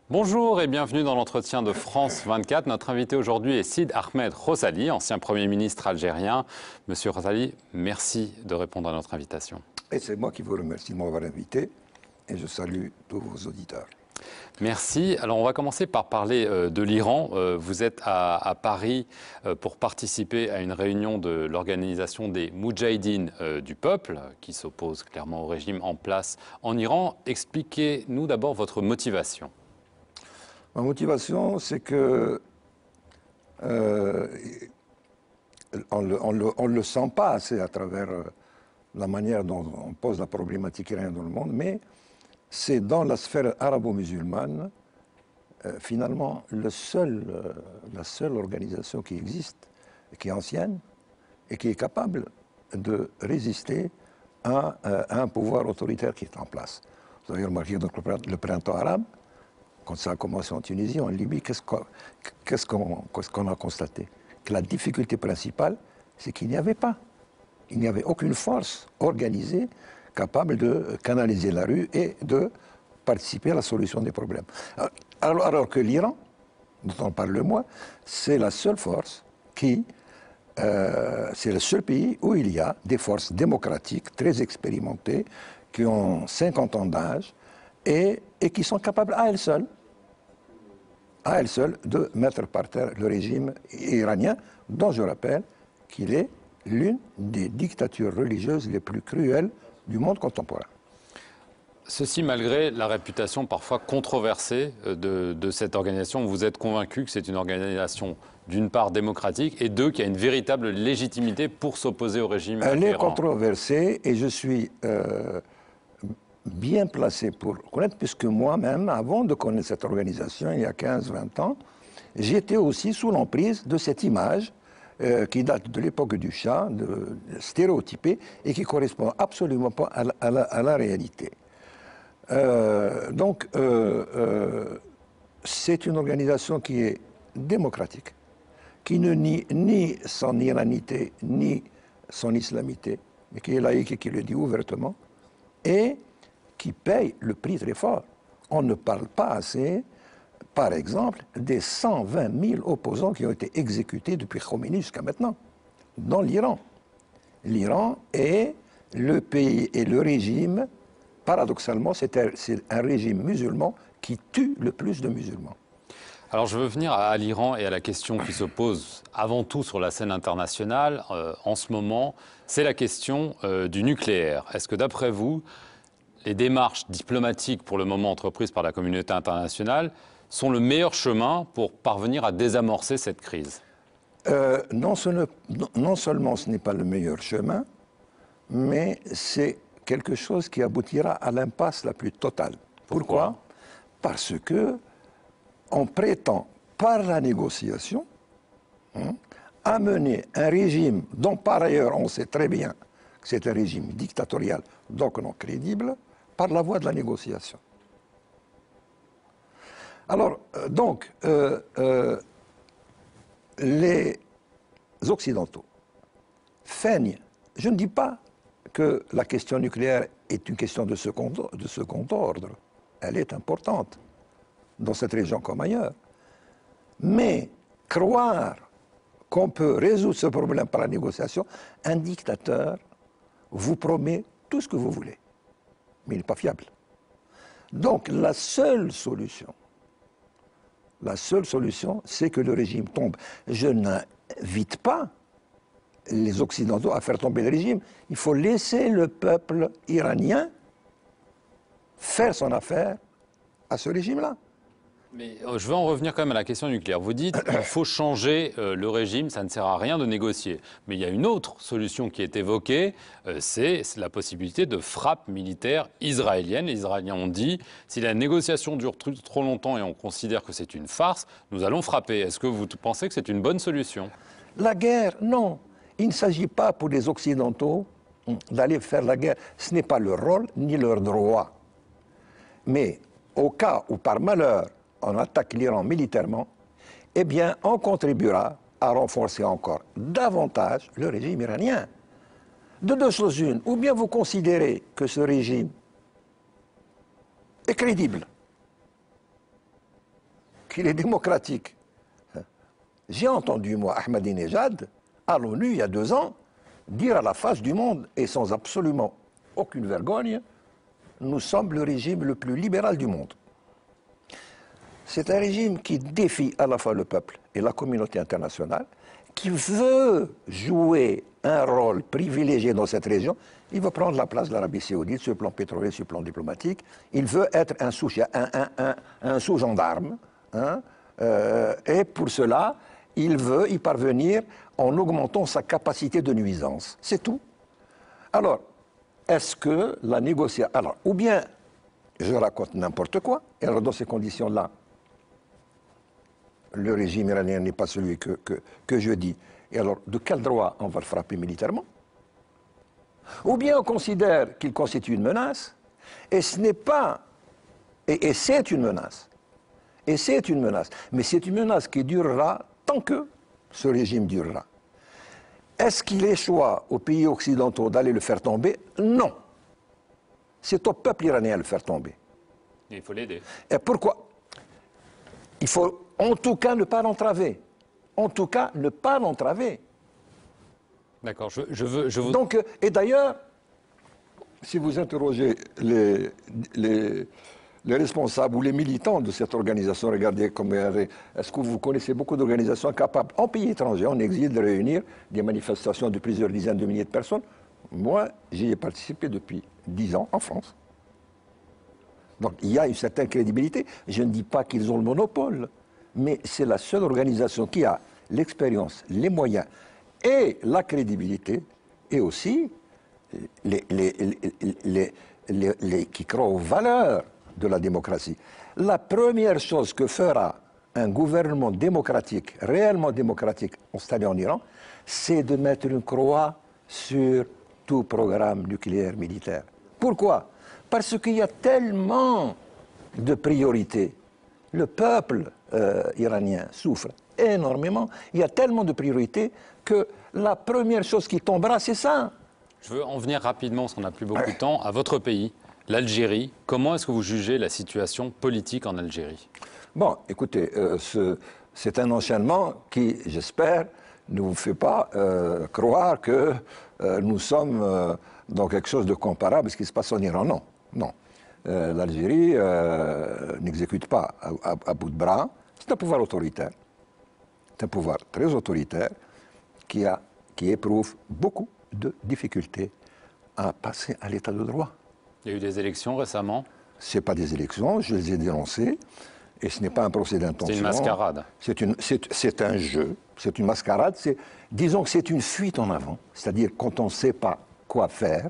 Bonjour et bienvenue dans l'entretien de France 24. Notre invité aujourd'hui est Sid Ahmed Rossali, ancien Premier ministre algérien. Monsieur Rossali, merci de répondre à notre invitation. Et c'est moi qui vous remercie de m'avoir invité et je salue tous vos auditeurs. Merci. Alors on va commencer par parler de l'Iran. Vous êtes à Paris pour participer à une réunion de l'organisation des Moudjahidines du peuple, qui s'oppose clairement au régime en place en Iran. Expliquez-nous d'abord votre motivation. Ma motivation, c'est que on le sent pas assez à travers la manière dont on pose la problématique iranienne dans le monde, mais c'est dans la sphère arabo-musulmane, finalement, la seule organisation qui existe, qui est ancienne, et qui est capable de résister à un pouvoir autoritaire qui est en place. Vous avez remarqué donc le printemps arabe, quand ça a commencé en Tunisie, en Libye, qu'est-ce qu'on a constaté? Que la difficulté principale, c'est qu'il n'y avait pas. Il n'y avait aucune force organisée capable de canaliser la rue et de participer à la solution des problèmes. Alors que l'Iran, dont on parle moi, c'est la seule force c'est le seul pays où il y a des forces démocratiques très expérimentées, qui ont 50 ans d'âge et qui sont capables à elles seules de mettre par terre le régime iranien, dont je rappelle qu'il est l'une des dictatures religieuses les plus cruelles du monde contemporain. Ceci malgré la réputation parfois controversée de cette organisation. Vous êtes convaincu que c'est une organisation d'une part démocratique et deux qui a une véritable légitimité pour s'opposer au régime iranien. Elle est controversée et je suis bien placé pour connaître, puisque moi-même, avant de connaître cette organisation, il y a 15-20 ans, j'étais aussi sous l'emprise de cette image qui date de l'époque du Shah, stéréotypée, et qui ne correspond absolument pas à la réalité. C'est une organisation qui est démocratique, qui ne nie ni son iranité, ni son islamité, mais qui est laïque et qui le dit ouvertement, et qui paye le prix très fort. On ne parle pas assez, par exemple, des 120 000 opposants qui ont été exécutés depuis Khomeini jusqu'à maintenant, dans l'Iran. L'Iran est le pays et le régime, paradoxalement, c'est un régime musulman qui tue le plus de musulmans. Alors je veux venir à l'Iran et à la question qui se pose avant tout sur la scène internationale en ce moment, c'est la question du nucléaire. Est-ce que d'après vous, les démarches diplomatiques pour le moment entreprises par la communauté internationale sont le meilleur chemin pour parvenir à désamorcer cette crise? Non seulement ce n'est pas le meilleur chemin, mais c'est quelque chose qui aboutira à l'impasse la plus totale. Pourquoi? Parce que on prétend, par la négociation, amener un régime dont par ailleurs on sait très bien que c'est un régime dictatorial, donc non crédible, par la voie de la négociation. Alors, les Occidentaux feignent. Je ne dis pas que la question nucléaire est une question de second ordre. Elle est importante dans cette région comme ailleurs. Mais croire qu'on peut résoudre ce problème par la négociation, un dictateur vous promet tout ce que vous voulez, mais il n'est pas fiable. Donc la seule solution, c'est que le régime tombe. Je n'invite pas les Occidentaux à faire tomber le régime. Il faut laisser le peuple iranien faire son affaire à ce régime-là. Mais je veux en revenir quand même à la question nucléaire. Vous dites qu'il faut changer le régime, ça ne sert à rien de négocier. Mais il y a une autre solution qui est évoquée, c'est la possibilité de frappe militaire israélienne. Les Israéliens ont dit, si la négociation dure trop longtemps et on considère que c'est une farce, nous allons frapper. Est-ce que vous pensez que c'est une bonne solution? La guerre, non. Il ne s'agit pas pour les Occidentaux d'aller faire la guerre. Ce n'est pas leur rôle ni leur droit. Mais au cas où, par malheur, on attaque l'Iran militairement, eh bien, on contribuera à renforcer encore davantage le régime iranien. De deux choses une, ou bien vous considérez que ce régime est crédible, qu'il est démocratique. J'ai entendu, moi, Ahmadinejad, à l'ONU, il y a 2 ans, dire à la face du monde, et sans absolument aucune vergogne, nous sommes le régime le plus libéral du monde. C'est un régime qui défie à la fois le peuple et la communauté internationale, qui veut jouer un rôle privilégié dans cette région. Il veut prendre la place de l'Arabie Saoudite sur le plan pétrolier, sur le plan diplomatique. Il veut être un sous-gendarme. Hein, et pour cela, il veut y parvenir en augmentant sa capacité de nuisance. C'est tout. Alors, est-ce que la négociation... Alors, ou bien je raconte n'importe quoi, et alors dans ces conditions-là, le régime iranien n'est pas celui que je dis. Et alors, de quel droit on va le frapper militairement? Ou bien on considère qu'il constitue une menace, et ce n'est pas... Et c'est une menace. Et c'est une menace. Mais c'est une menace qui durera tant que ce régime durera. Est-ce qu'il échoit aux pays occidentaux d'aller le faire tomber? Non. C'est au peuple iranien de le faire tomber. Il faut l'aider. Et pourquoi? Il faut en tout cas ne pas l'entraver. En tout cas, ne pas l'entraver. D'accord, je veux... Donc, et d'ailleurs, si vous interrogez les responsables ou les militants de cette organisation, regardez comme est-ce que vous connaissez beaucoup d'organisations capables, en pays étrangers, en exil, de réunir des manifestations de plusieurs dizaines de milliers de personnes. Moi, j'y ai participé depuis 10 ans en France. Donc il y a une certaine crédibilité. Je ne dis pas qu'ils ont le monopole, mais c'est la seule organisation qui a l'expérience, les moyens et la crédibilité, et aussi qui croient aux valeurs de la démocratie. La première chose que fera un gouvernement démocratique, réellement démocratique, installé en Iran, c'est de mettre une croix sur tout programme nucléaire militaire. Pourquoi? Parce qu'il y a tellement de priorités. Le peuple iranien souffre énormément. Il y a tellement de priorités que la première chose qui tombera, c'est ça. Je veux en venir rapidement, parce qu'on n'a plus beaucoup de temps, à votre pays, l'Algérie. Comment est-ce que vous jugez la situation politique en Algérie? Bon, écoutez, c'est un enchaînement qui, j'espère, ne vous fait pas croire que nous sommes dans quelque chose de comparable à ce qui se passe en Iran. Non, non. L'Algérie n'exécute pas à bout de bras. C'est un pouvoir autoritaire. C'est un pouvoir très autoritaire qui éprouve beaucoup de difficultés à passer à l'état de droit. Il y a eu des élections récemment? Ce n'est pas des élections, je les ai dénoncées, et ce n'est pas un procès d'intention. C'est une mascarade. C'est un jeu, c'est une mascarade. Disons que c'est une fuite en avant, c'est-à-dire quand on ne sait pas quoi faire.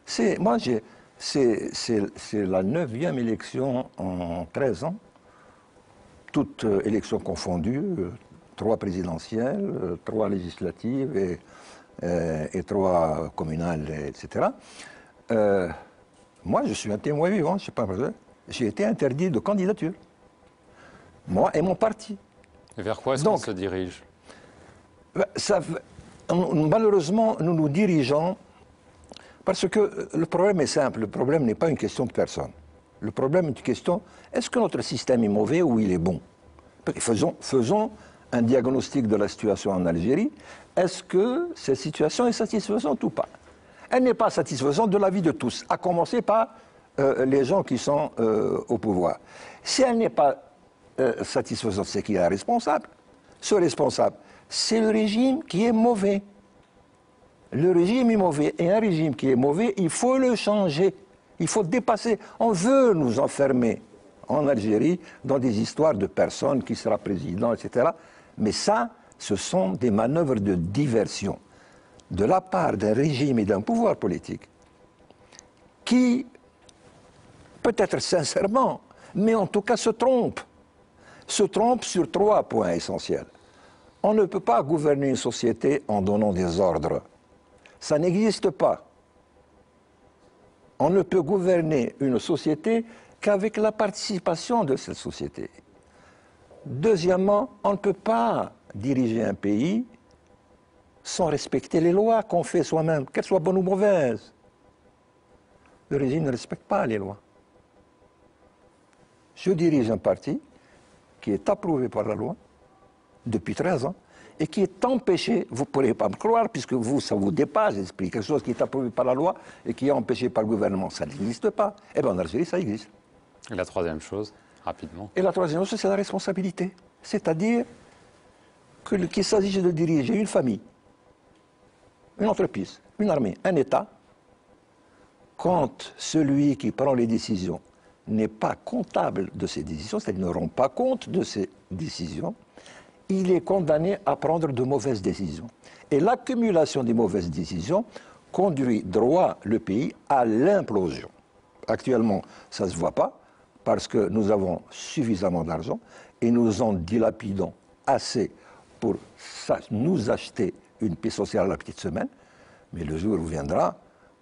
C'est la 9e élection en 13 ans, toutes élections confondues, 3 présidentielles, 3 législatives et 3 communales, etc. Moi, je suis un témoin vivant, je sais pas, j'ai été interdit de candidature. Moi et mon parti. Et vers quoi est-ce qu'on se dirige? Malheureusement, nous nous dirigeons parce que le problème est simple. Le problème n'est pas une question de personne. Le problème est une question, est-ce que notre système est mauvais ou il est bon? Faisons un diagnostic de la situation en Algérie. Est-ce que cette situation est satisfaisante ou pas? Elle n'est pas satisfaisante de l'avis de tous, à commencer par les gens qui sont au pouvoir. Si elle n'est pas satisfaisante, c'est qu'il y a un responsable. Ce responsable, c'est le régime qui est mauvais. Le régime est mauvais, et un régime qui est mauvais, il faut le changer. Il faut dépasser. On veut nous enfermer en Algérie dans des histoires de personnes qui sera président, etc. Mais ça, ce sont des manœuvres de diversion de la part d'un régime et d'un pouvoir politique qui, peut-être sincèrement, mais en tout cas se trompe sur 3 points essentiels. On ne peut pas gouverner une société en donnant des ordres. Ça n'existe pas. On ne peut gouverner une société qu'avec la participation de cette société. Deuxièmement, on ne peut pas diriger un pays sans respecter les lois qu'on fait soi-même, qu'elles soient bonnes ou mauvaises. Le régime ne respecte pas les lois. Je dirige un parti qui est approuvé par la loi depuis 13 ans et qui est empêché, vous ne pourrez pas me croire, puisque vous, ça vous dépasse l'esprit, quelque chose qui est approuvé par la loi et qui est empêché par le gouvernement, ça n'existe pas. Eh bien en Algérie, ça existe. Et la troisième chose, rapidement. Et la troisième chose, c'est la responsabilité. C'est-à-dire qu'il s'agit de diriger une famille, une entreprise, une armée, un État, quand celui qui prend les décisions n'est pas comptable de ses décisions, c'est-à-dire ne rend pas compte de ses décisions, il est condamné à prendre de mauvaises décisions. Et l'accumulation des mauvaises décisions conduit droit le pays à l'implosion. Actuellement, ça ne se voit pas, parce que nous avons suffisamment d'argent et nous en dilapidons assez pour nous acheter une paix sociale à la petite semaine. Mais le jour viendra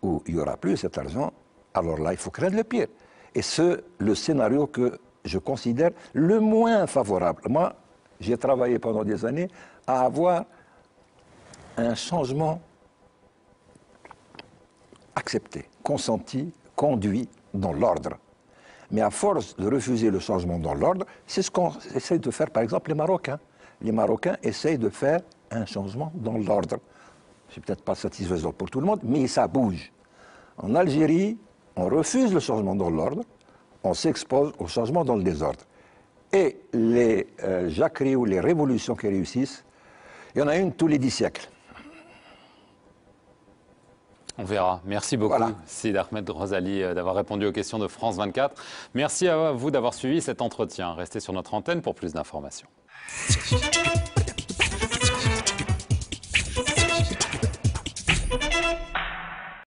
où il n'y aura plus cet argent, alors là, il faut craindre le pire. Et c'est le scénario que je considère le moins favorable. Moi, j'ai travaillé pendant des années à avoir un changement accepté, consenti, conduit dans l'ordre. Mais à force de refuser le changement dans l'ordre, c'est ce qu'on essaie de faire, par exemple, les Marocains. Les Marocains essayent de faire un changement dans l'ordre. C'est peut-être pas satisfaisant pour tout le monde, mais ça bouge. En Algérie, on refuse le changement dans l'ordre, on s'expose au changement dans le désordre. Et les jacqueries ou les révolutions qui réussissent, il y en a une tous les 10 siècles. On verra. Merci beaucoup, voilà. Seyed Ahmed Rosalie, d'avoir répondu aux questions de France 24. Merci à vous d'avoir suivi cet entretien. Restez sur notre antenne pour plus d'informations.